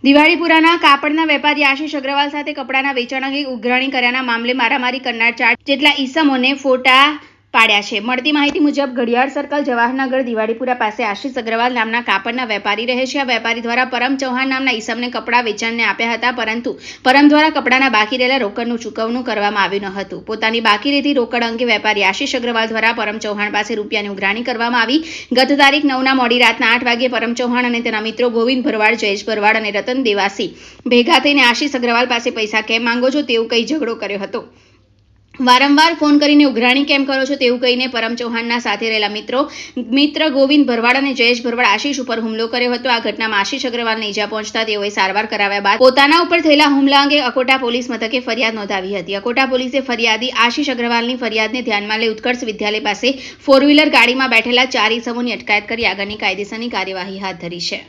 દિવાળીપુરાના કાપડના વેપારી આશિષ અગ્રવાલ સાથે કપડાના વેચાણ અંગે ઉઘરાણી કર્યાના મામલે મારામારી કરનાર 4 જેટલા ઈસમોને ફોટા પાડ્યા છે। મળતી માહિતી મુજબ ઘડિયાળ સર્કલ જવાહરનગર દિવાળીપુરા પાસે આશિષ અગ્રવાલ નામના કાપડના વેપારી રહે છે। આ વેપારી દ્વારા પરમ ચૌહાણ નામના ઈસમને કપડાં વેચાણને આપ્યા હતા, પરંતુ પરમ દ્વારા કપડાના બાકી રહેલા રોકડનું ચૂકવણું કરવામાં આવ્યું ન હતું। પોતાની બાકી રહેતી રોકડ અંગે વેપારી આશિષ અગ્રવાલ દ્વારા પરમ ચૌહાણ પાસે રૂપિયાની ઉઘરાણી કરવામાં આવી। ગત તારીખ 9ના મોડી રાતના 8 વાગ્યે પરમ ચૌહાણ અને તેના મિત્રો ગોવિંદ ભરવાડ, જયેશ ભરવાડ અને રતન દેવાસી ભેગા થઈને આશિષ અગ્રવાલ પાસે પૈસા કેમ માંગો છો તેવું કહી ઝઘડો કર્યો હતો। વારંવાર ફોન કરીને ઉઘરાણી કેમ કરો છો તેવું કહીને પરમ ચૌહાણના સાથે રહેલા મિત્ર ગોવિંદ ભરવાડ અને જયેશ ભરવાડ આશિષ ઉપર હુમલો કર્યો હતો। આ ઘટનામાં આશિષ અગ્રવાલને ઈજા પહોંચતા તેઓએ સારવાર કરાવ્યા બાદ પોતાના ઉપર થયેલા હુમલા અંગે અકોટા પોલીસ મથકે ફરિયાદ નોંધાવી હતી। અકોટા પોલીસે ફરિયાદી આશિષ અગ્રવાલની ફરિયાદને ધ્યાનમાં લઈ ઉત્કર્ષ વિદ્યાલય પાસે 4 વ્હીલર ગાડીમાં બેઠેલા 4 ઈસમોની અટકાયત કરી આગળની કાયદેસરની કાર્યવાહી હાથ ધરી છે।